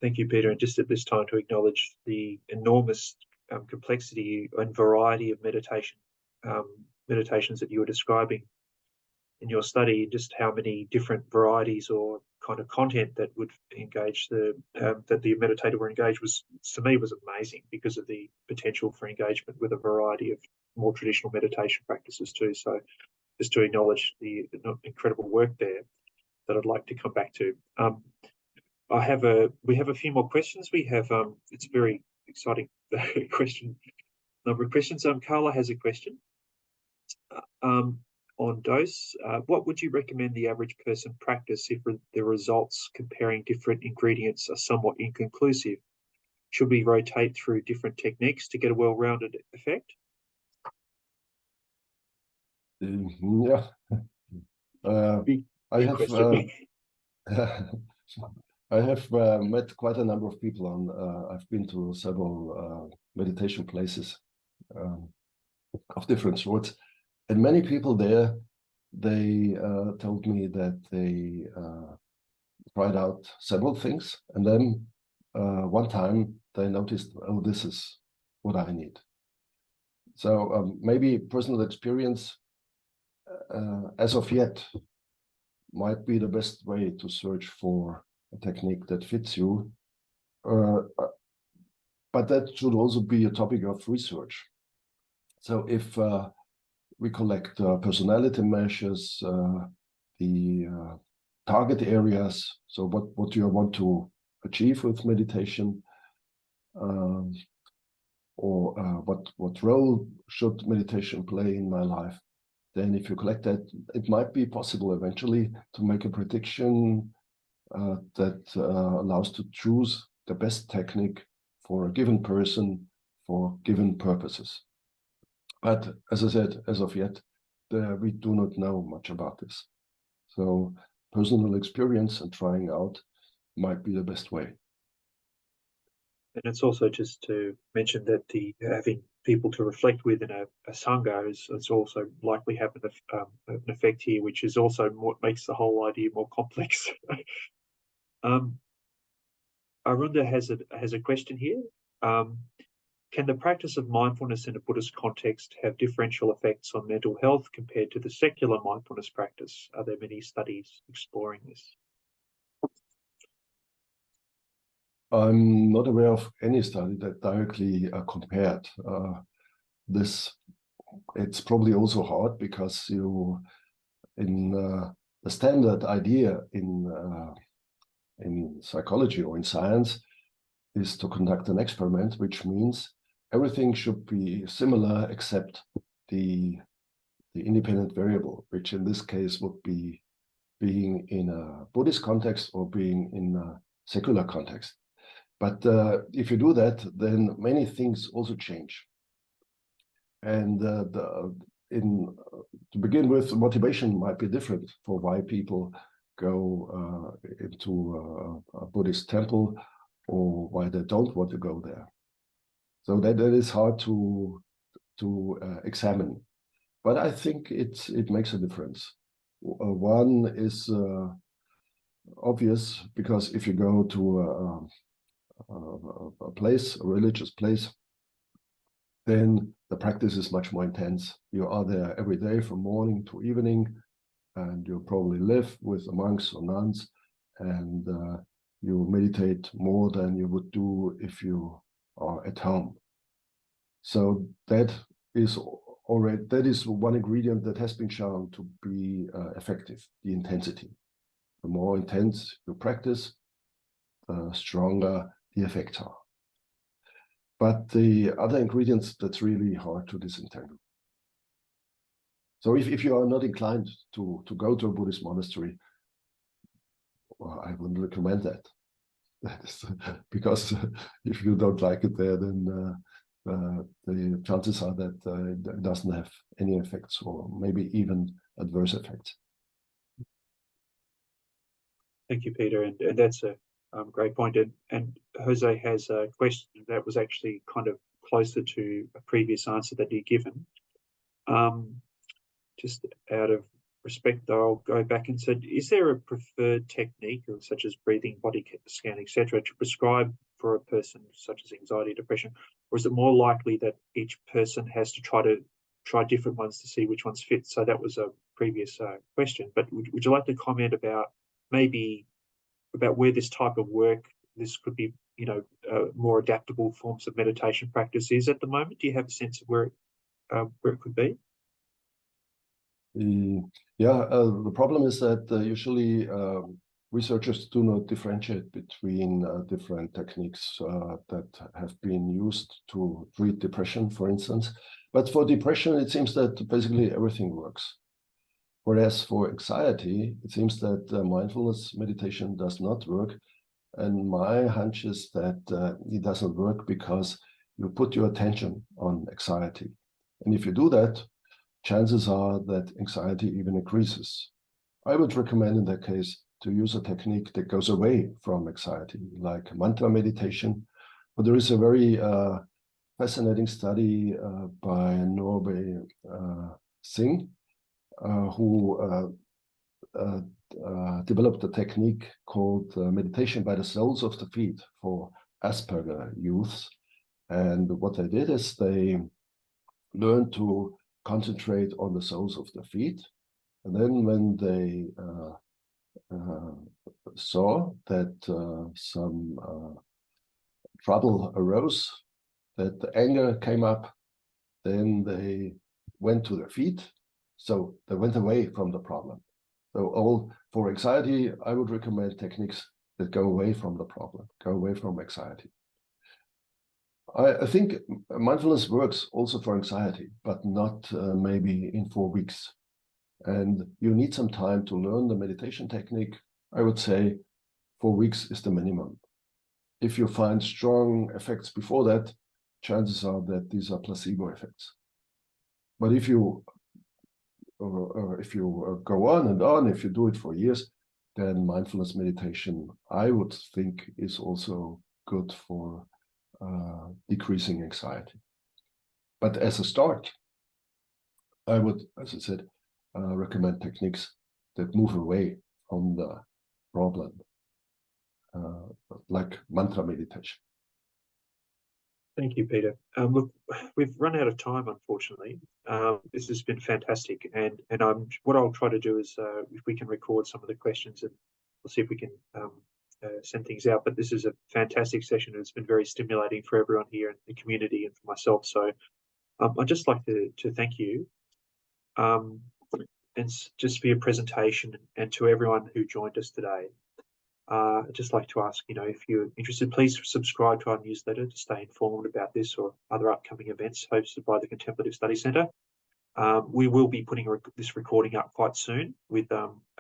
Thank you, Peter. And just at this time to acknowledge the enormous complexity and variety of meditations that you were describing in your study, just how many different varieties or kind of content that would engage that the meditator were engaged was, to me, was amazing because of the potential for engagement with a variety of more traditional meditation practices too. So just to acknowledge the incredible work there that I'd like to come back to. We have a few more questions. We have it's a very exciting number of questions. Carla has a question. On dose, what would you recommend the average person practice if the results comparing different ingredients are somewhat inconclusive? Should we rotate through different techniques to get a well-rounded effect? Yeah. I have question. I have met quite a number of people on. I've been to several meditation places of different sorts, and many people there, they told me that they tried out several things, and then one time they noticed, oh, this is what I need. So maybe personal experience, as of yet, might be the best way to search for a technique that fits you. But that should also be a topic of research. So if we collect personality measures, the target areas, so what you want to achieve with meditation, or what role should meditation play in my life, then if you collect that, it might be possible eventually to make a prediction that allows to choose the best technique for a given person for given purposes. But as I said, as of yet, we do not know much about this. So personal experience and trying out might be the best way. And it's also just to mention that having people to reflect with in a sangha is also likely having an effect here, which is also what makes the whole idea more complex. Arunda has a question here. Can the practice of mindfulness in a Buddhist context have differential effects on mental health compared to the secular mindfulness practice? Are there many studies exploring this? I'm not aware of any study that directly compared this. It's probably also hard because the standard idea in psychology or in science is to conduct an experiment, which means everything should be similar except the independent variable, which in this case would be being in a Buddhist context or being in a secular context. But if you do that, then many things also change. And to begin with, motivation might be different for why people go into a Buddhist temple or why they don't want to go there. So that is hard to examine. But I think it makes a difference. One is obvious, because if you go to a place, a religious place, then the practice is much more intense. You are there every day from morning to evening, and you probably live with the monks or nuns, and you meditate more than you would do if you are at home. So that is one ingredient that has been shown to be effective, the intensity. The more intense you practice, the stronger the effects are. But the other ingredients, that's really hard to disentangle. So if you are not inclined to go to a Buddhist monastery, well, I wouldn't recommend that. Because if you don't like it there, then the chances are that it doesn't have any effects, or maybe even adverse effects. Thank you, Peter. And that's a great point. And Jose has a question that was actually kind of closer to a previous answer that you'd given. Just out of respect, though, I'll go back and say, is there a preferred technique, such as breathing, body scan, etc., to prescribe for a person such as anxiety, depression, or is it more likely that each person has to try different ones to see which ones fit? So that was a previous question, but would you like to comment about maybe about where this type of work, this could be, more adaptable forms of meditation practice is at the moment? Do you have a sense of where it could be? Yeah, the problem is that usually researchers do not differentiate between different techniques that have been used to treat depression, for instance. But for depression, it seems that basically everything works. Whereas for anxiety, it seems that mindfulness meditation does not work. And my hunch is that it doesn't work because you put your attention on anxiety. And if you do that, chances are that anxiety even increases. I would recommend in that case to use a technique that goes away from anxiety, like mantra meditation. But there is a very fascinating study by Norway Singh, who developed a technique called meditation by the soles of the feet for Asperger youths. And what they did is they learned to concentrate on the soles of the feet. And then when they saw that some trouble arose, that the anger came up, then they went to their feet. So they went away from the problem. So for anxiety, I would recommend techniques that go away from the problem, go away from anxiety. I think mindfulness works also for anxiety, but not maybe in 4 weeks. And you need some time to learn the meditation technique. I would say 4 weeks is the minimum. If you find strong effects before that, chances are that these are placebo effects. But if you go on and on, if you do it for years, then mindfulness meditation, I would think, is also good for decreasing anxiety. But as a start, I would, as I said, recommend techniques that move away from the problem, like mantra meditation. Thank you, Peter. Look, we've run out of time, unfortunately. This has been fantastic, and what I'll try to do is, if we can record some of the questions, and we'll see if we can send things out. But this is a fantastic session, and it's been very stimulating for everyone here in the community and for myself. So I'd just like to thank you, and just for your presentation, and to everyone who joined us today. I'd just like to ask, if you're interested, please subscribe to our newsletter to stay informed about this or other upcoming events hosted by the Contemplative Study Centre. We will be putting this recording up quite soon with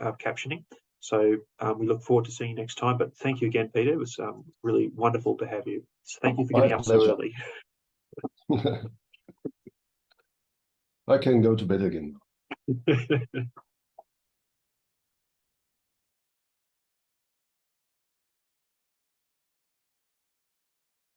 captioning. So we look forward to seeing you next time. But thank you again, Peter. It was really wonderful to have you. So thank you for getting up so early. I can go to bed again.